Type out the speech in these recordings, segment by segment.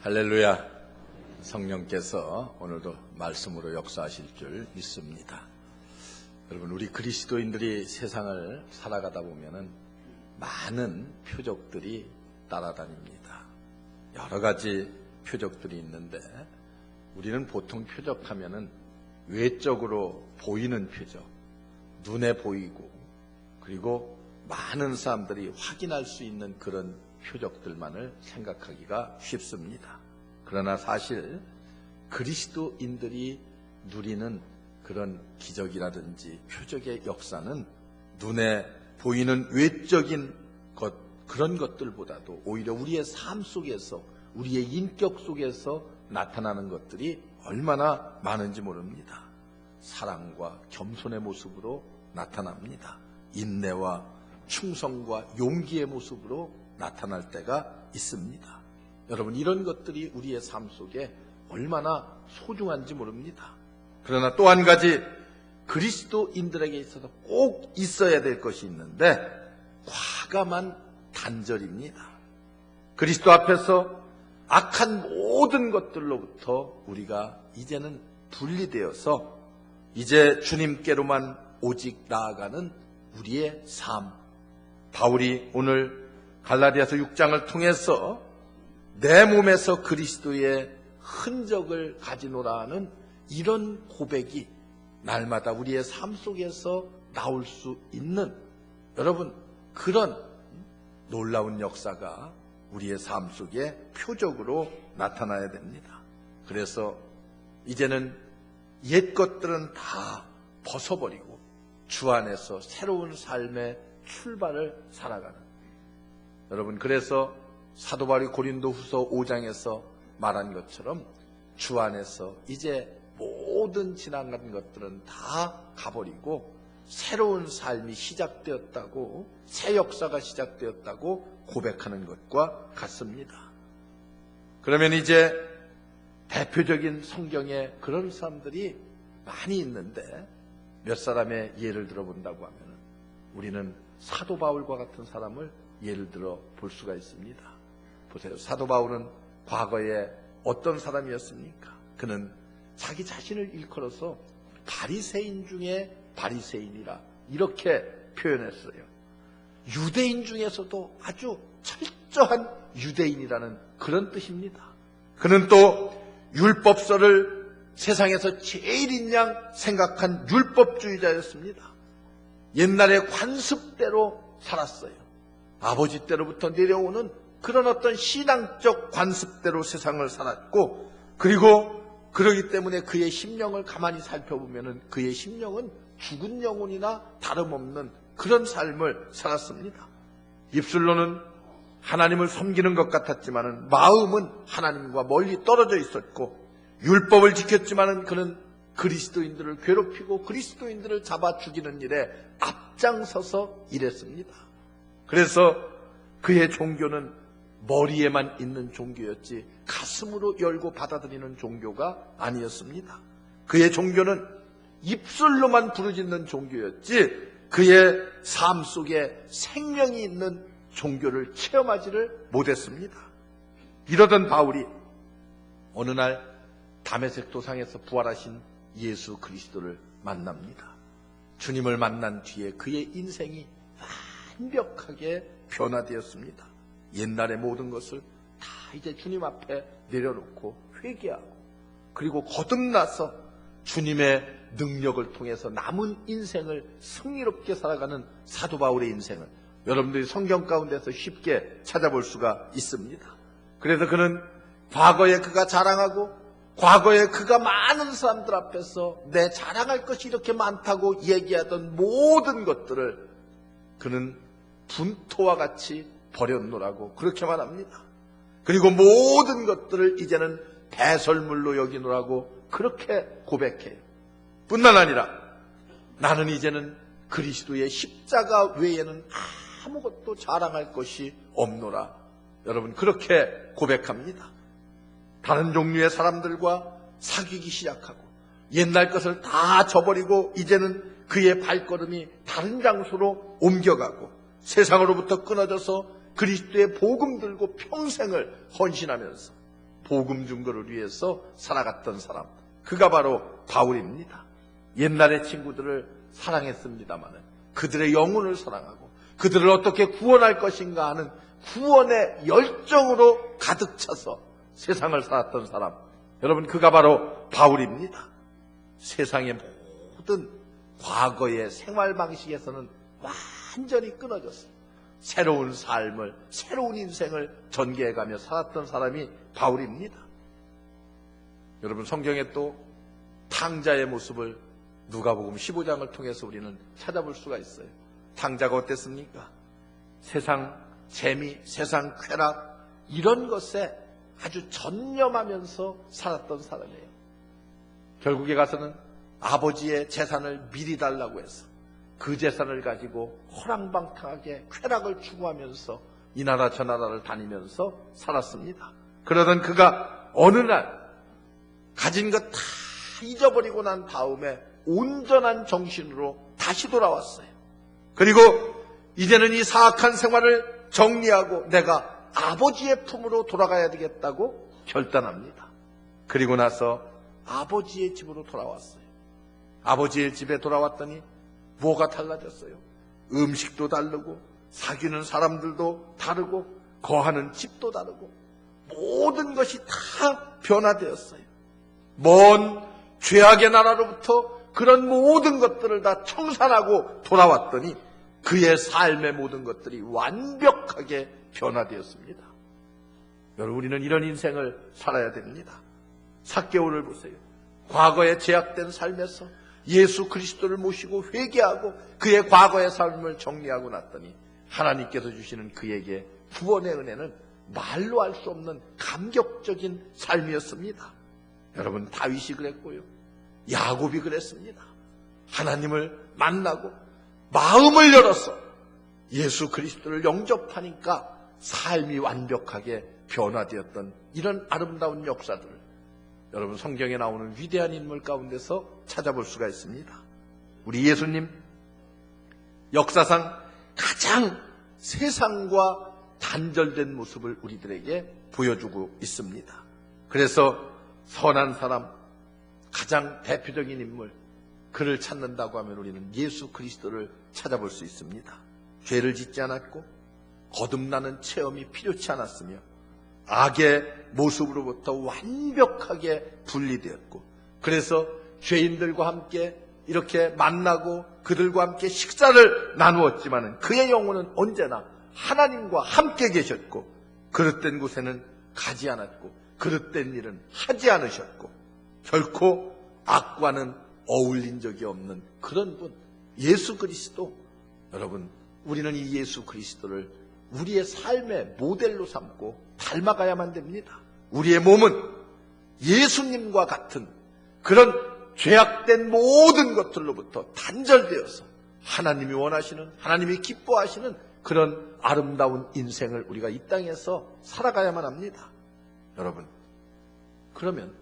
할렐루야. 성령께서 오늘도 말씀으로 역사하실 줄 믿습니다. 여러분, 우리 그리스도인들이 세상을 살아가다 보면은 많은 표적들이 따라다닙니다. 여러 가지 표적들이 있는데 우리는 보통 표적하면은 외적으로 보이는 표적, 눈에 보이고 그리고 많은 사람들이 확인할 수 있는 그런 표적들만을 생각하기가 쉽습니다. 그러나 사실 그리스도인들이 누리는 그런 기적이라든지 표적의 역사는 눈에 보이는 외적인 것, 그런 것들보다도 오히려 우리의 삶 속에서, 우리의 인격 속에서 나타나는 것들이 얼마나 많은지 모릅니다. 사랑과 겸손의 모습으로 나타납니다. 인내와 충성과 용기의 모습으로 나타날 때가 있습니다. 여러분, 이런 것들이 우리의 삶 속에 얼마나 소중한지 모릅니다. 그러나 또 한 가지 그리스도인들에게 있어서 꼭 있어야 될 것이 있는데 과감한 단절입니다. 그리스도 앞에서 악한 모든 것들로부터 우리가 이제는 분리되어서 이제 주님께로만 오직 나아가는 우리의 삶. 바울이 오늘 갈라디아서 6장을 통해서 내 몸에서 그리스도의 흔적을 가지노라 하는 이런 고백이 날마다 우리의 삶 속에서 나올 수 있는, 여러분, 그런 놀라운 역사가 우리의 삶 속에 표적으로 나타나야 됩니다. 그래서 이제는 옛 것들은 다 벗어버리고 주 안에서 새로운 삶의 출발을 살아가는, 여러분, 그래서 사도 바울이 고린도후서 5장에서 말한 것처럼 주 안에서 이제 모든 지나간 것들은 다 가버리고 새로운 삶이 시작되었다고, 새 역사가 시작되었다고 고백하는 것과 같습니다. 그러면 이제 대표적인 성경에 그런 사람들이 많이 있는데 몇 사람의 예를 들어본다고 하면 우리는 사도 바울과 같은 사람을 예를 들어 볼 수가 있습니다. 보세요. 사도 바울은 과거에 어떤 사람이었습니까? 그는 자기 자신을 일컬어서 바리새인 중에 바리새인이라 이렇게 표현했어요. 유대인 중에서도 아주 철저한 유대인이라는 그런 뜻입니다. 그는 또 율법서를 세상에서 제일인 양 생각한 율법주의자였습니다. 옛날에 관습대로 살았어요. 아버지 때로부터 내려오는 그런 어떤 신앙적 관습대로 세상을 살았고, 그리고 그러기 때문에 그의 심령을 가만히 살펴보면 그의 심령은 죽은 영혼이나 다름없는 그런 삶을 살았습니다. 입술로는 하나님을 섬기는 것 같았지만 마음은 하나님과 멀리 떨어져 있었고, 율법을 지켰지만 그는 그리스도인들을 괴롭히고 그리스도인들을 잡아 죽이는 일에 앞장서서 일했습니다. 그래서 그의 종교는 머리에만 있는 종교였지 가슴으로 열고 받아들이는 종교가 아니었습니다. 그의 종교는 입술로만 부르짖는 종교였지 그의 삶 속에 생명이 있는 종교를 체험하지를 못했습니다. 이러던 바울이 어느 날 다메섹 도상에서 부활하신 예수 그리스도를 만납니다. 주님을 만난 뒤에 그의 인생이 완벽하게 변화되었습니다. 옛날의 모든 것을 다 이제 주님 앞에 내려놓고 회개하고, 그리고 거듭나서 주님의 능력을 통해서 남은 인생을 승리롭게 살아가는 사도 바울의 인생을 여러분들이 성경 가운데서 쉽게 찾아볼 수가 있습니다. 그래서 그는 과거에 그가 자랑하고 과거에 그가 많은 사람들 앞에서 내 자랑할 것이 이렇게 많다고 얘기하던 모든 것들을 그는 분토와 같이 버렸노라고 그렇게 말합니다. 그리고 모든 것들을 이제는 배설물로 여기노라고 그렇게 고백해요. 뿐만 아니라 나는 이제는 그리스도의 십자가 외에는 아무것도 자랑할 것이 없노라. 여러분, 그렇게 고백합니다. 다른 종류의 사람들과 사귀기 시작하고 옛날 것을 다 저버리고 이제는 그의 발걸음이 다른 장소로 옮겨가고 세상으로부터 끊어져서 그리스도의 복음 들고 평생을 헌신하면서 복음 증거를 위해서 살아갔던 사람, 그가 바로 바울입니다. 옛날의 친구들을 사랑했습니다만 그들의 영혼을 사랑하고 그들을 어떻게 구원할 것인가 하는 구원의 열정으로 가득 차서 세상을 살았던 사람, 여러분, 그가 바로 바울입니다. 세상의 모든 과거의 생활 방식에서는 완전히 끊어졌어요. 새로운 삶을, 새로운 인생을 전개해가며 살았던 사람이 바울입니다. 여러분, 성경에 또 탕자의 모습을 누가복음 15장을 통해서 우리는 찾아볼 수가 있어요. 탕자가 어땠습니까? 세상 재미, 세상 쾌락, 이런 것에 아주 전념하면서 살았던 사람이에요. 결국에 가서는 아버지의 재산을 미리 달라고 해서 그 재산을 가지고 허랑방탕하게 쾌락을 추구하면서 이 나라 저 나라를 다니면서 살았습니다. 그러던 그가 어느 날 가진 것 다 잊어버리고 난 다음에 온전한 정신으로 다시 돌아왔어요. 그리고 이제는 이 사악한 생활을 정리하고 내가 아버지의 품으로 돌아가야 되겠다고 결단합니다. 그리고 나서 아버지의 집으로 돌아왔어요. 아버지의 집에 돌아왔더니 뭐가 달라졌어요? 음식도 다르고 사귀는 사람들도 다르고 거하는 집도 다르고 모든 것이 다 변화되었어요. 먼 죄악의 나라로부터 그런 모든 것들을 다 청산하고 돌아왔더니 그의 삶의 모든 것들이 완벽하게 변화되었습니다. 여러분, 우리는 이런 인생을 살아야 됩니다. 삭개오를 보세요. 과거에 제약된 삶에서 예수 그리스도를 모시고 회개하고 그의 과거의 삶을 정리하고 났더니 하나님께서 주시는 그에게 구원의 은혜는 말로 할 수 없는 감격적인 삶이었습니다. 여러분, 다윗이 그랬고요. 야곱이 그랬습니다. 하나님을 만나고 마음을 열어서 예수 그리스도를 영접하니까 삶이 완벽하게 변화되었던 이런 아름다운 역사들을 여러분, 성경에 나오는 위대한 인물 가운데서 찾아볼 수가 있습니다. 우리 예수님, 역사상 가장 세상과 단절된 모습을 우리들에게 보여주고 있습니다. 그래서 선한 사람, 가장 대표적인 인물, 그를 찾는다고 하면 우리는 예수 그리스도를 찾아볼 수 있습니다. 죄를 짓지 않았고 거듭나는 체험이 필요치 않았으며 악의 모습으로부터 완벽하게 분리되었고, 그래서 죄인들과 함께 이렇게 만나고 그들과 함께 식사를 나누었지만 그의 영혼은 언제나 하나님과 함께 계셨고 그릇된 곳에는 가지 않았고 그릇된 일은 하지 않으셨고 결코 악과는 어울린 적이 없는 그런 분, 예수 그리스도. 여러분, 우리는 이 예수 그리스도를 우리의 삶의 모델로 삼고 닮아가야만 됩니다. 우리의 몸은 예수님과 같은 그런 죄악된 모든 것들로부터 단절되어서 하나님이 원하시는, 하나님이 기뻐하시는 그런 아름다운 인생을 우리가 이 땅에서 살아가야만 합니다. 여러분, 그러면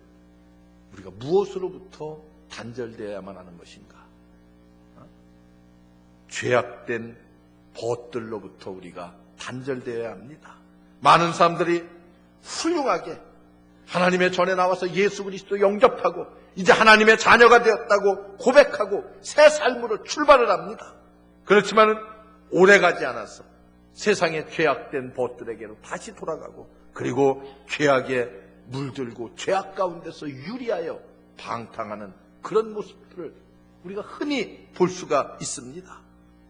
우리가 무엇으로부터 단절되어야만 하는 것인가? 죄악된 벗들로부터 우리가 단절되어야 합니다. 많은 사람들이 훌륭하게 하나님의 전에 나와서 예수 그리스도 영접하고 이제 하나님의 자녀가 되었다고 고백하고 새 삶으로 출발을 합니다. 그렇지만 오래가지 않아서 세상의 죄악된 벗들에게로 다시 돌아가고 그리고 죄악에 물들고 죄악 가운데서 유리하여 방탕하는 그런 모습들을 우리가 흔히 볼 수가 있습니다.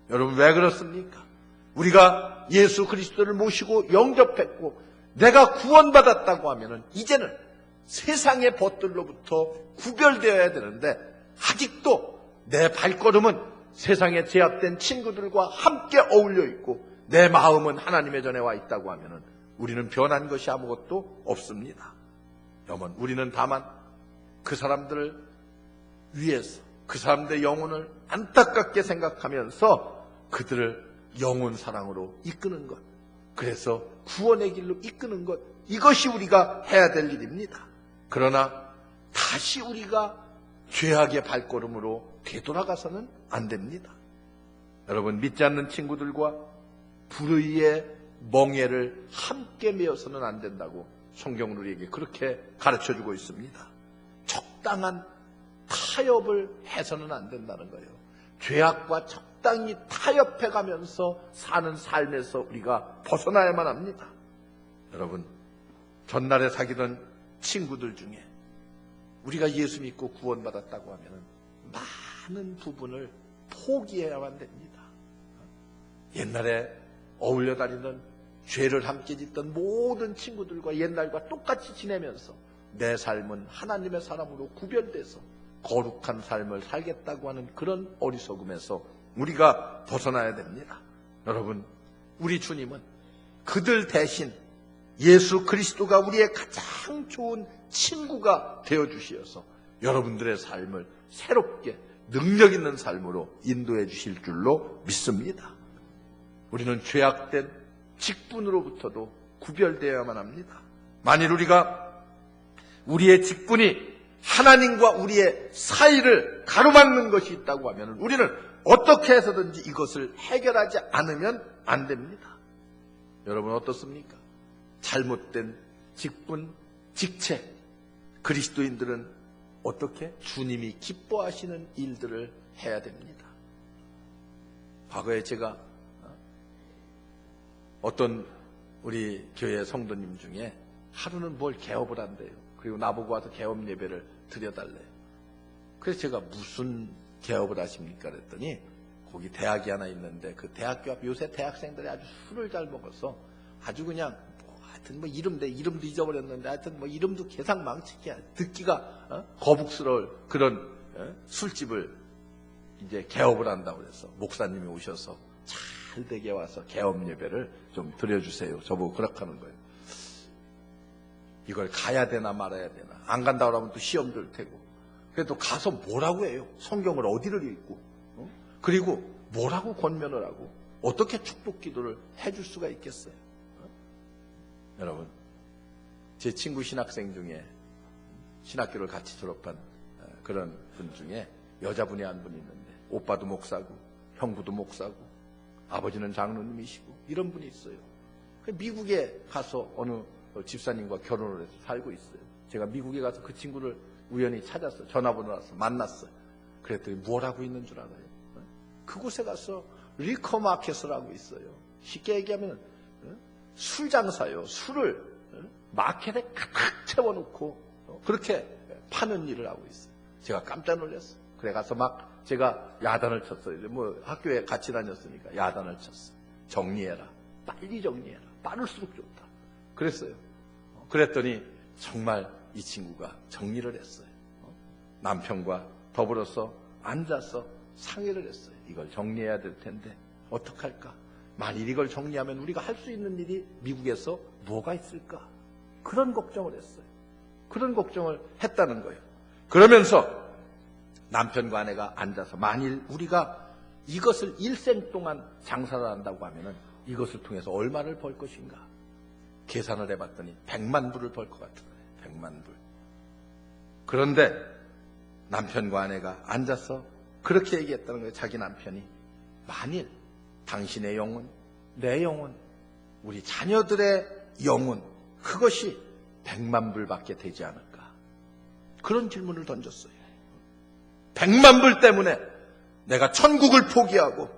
여러분, 왜 그렇습니까? 우리가 예수 그리스도를 모시고 영접했고 내가 구원받았다고 하면은 이제는 세상의 벗들로부터 구별되어야 되는데 아직도 내 발걸음은 세상에 제약된 친구들과 함께 어울려 있고 내 마음은 하나님의 전에 와 있다고 하면은 우리는 변한 것이 아무것도 없습니다. 여러분, 우리는 다만 그 사람들을 위해서 그 사람들의 영혼을 안타깝게 생각하면서 그들을 영혼 사랑으로 이끄는 것, 그래서 구원의 길로 이끄는 것, 이것이 우리가 해야 될 일입니다. 그러나 다시 우리가 죄악의 발걸음으로 되돌아가서는 안 됩니다. 여러분, 믿지 않는 친구들과 불의의 멍에를 함께 메어서는 안 된다고 성경은 우리에게 그렇게 가르쳐주고 있습니다. 적당한 타협을 해서는 안 된다는 거예요. 죄악과 적당히 타협해가면서 사는 삶에서 우리가 벗어나야만 합니다. 여러분, 전날에 사귀던 친구들 중에 우리가 예수 믿고 구원받았다고 하면 많은 부분을 포기해야만 됩니다. 옛날에 어울려 다니던 죄를 함께 짓던 모든 친구들과 옛날과 똑같이 지내면서 내 삶은 하나님의 사람으로 구별돼서 거룩한 삶을 살겠다고 하는 그런 어리석음에서 우리가 벗어나야 됩니다. 여러분, 우리 주님은 그들 대신 예수 그리스도가 우리의 가장 좋은 친구가 되어주시어서 여러분들의 삶을 새롭게 능력 있는 삶으로 인도해 주실 줄로 믿습니다. 우리는 죄악된 직분으로부터도 구별되어야만 합니다. 만일 우리가 우리의 직분이 하나님과 우리의 사이를 가로막는 것이 있다고 하면 우리는 어떻게 해서든지 이것을 해결하지 않으면 안 됩니다. 여러분 어떻습니까? 잘못된 직분, 직책, 그리스도인들은 어떻게? 주님이 기뻐하시는 일들을 해야 됩니다. 과거에 제가 어떤 우리 교회 성도님 중에 하루는 뭘 개업을 한대요. 그리고 나보고 와서 개업 예배를 드려달래요. 그래서 제가 무슨 개업을 하십니까? 그랬더니 거기 대학이 하나 있는데 그 대학교 앞에 요새 대학생들이 아주 술을 잘 먹어서 아주 그냥 하여튼 뭐 이름도 잊어버렸는데 하여튼 뭐 이름도 개상망측이야. 듣기가 거북스러울 그런 술집을 이제 개업을 한다고 그래서 목사님이 오셔서 잘 되게 와서 개업 예배를 좀 드려주세요. 저보고 그렇게 하는 거예요. 이걸 가야 되나 말아야 되나. 안 간다고 하면 또 시험 들 테고. 그래도 가서 뭐라고 해요? 성경을 어디를 읽고 그리고 뭐라고 권면을 하고 어떻게 축복 기도를 해줄 수가 있겠어요? 여러분, 제 친구 신학생 중에 신학교를 같이 졸업한 그런 분 중에 여자분이 한 분 있는데 오빠도 목사고 형부도 목사고 아버지는 장로님이시고 이런 분이 있어요. 미국에 가서 어느 집사님과 결혼을 해서 살고 있어요. 제가 미국에 가서 그 친구를 우연히 찾았어요. 전화번호를 와서 만났어요. 그랬더니 뭘 하고 있는 줄 알아요? 그곳에 가서 리커마켓을 하고 있어요. 쉽게 얘기하면 술 장사요. 술을 마켓에 가득 채워놓고 그렇게 파는 일을 하고 있어요. 제가 깜짝 놀랐어요. 그래 가서 막 제가 야단을 쳤어요. 뭐 학교에 같이 다녔으니까 야단을 쳤어요. 정리해라. 빨리 정리해라. 빠를수록 좋다. 그랬어요. 그랬더니 정말 이 친구가 정리를 했어요. 남편과 더불어서 앉아서 상의를 했어요. 이걸 정리해야 될 텐데 어떡할까? 만일 이걸 정리하면 우리가 할 수 있는 일이 미국에서 뭐가 있을까? 그런 걱정을 했어요. 그런 걱정을 했다는 거예요. 그러면서 남편과 아내가 앉아서 만일 우리가 이것을 일생 동안 장사를 한다고 하면 이것을 통해서 얼마를 벌 것인가? 계산을 해봤더니 100만 불을 벌 것 같은 거예요. 100만 불. 그런데 남편과 아내가 앉아서 그렇게 얘기했다는 거예요. 자기 남편이 만일 당신의 영혼, 내 영혼, 우리 자녀들의 영혼 그것이 100만 불밖에 되지 않을까? 그런 질문을 던졌어요. 100만 불 때문에 내가 천국을 포기하고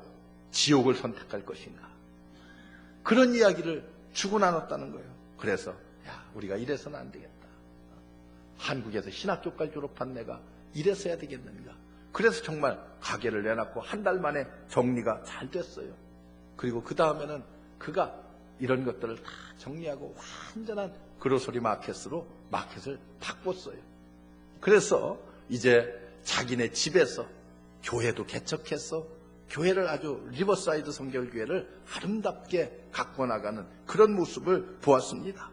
지옥을 선택할 것인가? 그런 이야기를 주고 나눴다는 거예요. 그래서 야, 우리가 이래서는 안 되겠다. 한국에서 신학교까지 졸업한 내가 이래서 해야 되겠는가? 그래서 정말 가게를 내놨고 한 달 만에 정리가 잘 됐어요. 그리고 그 다음에는 그가 이런 것들을 다 정리하고 완전한 그로서리 마켓으로 마켓을 바꿨어요. 그래서 이제 자기네 집에서 교회도 개척해서 교회를 아주 리버사이드 성결교회를 아름답게 가꿔 나가는 그런 모습을 보았습니다.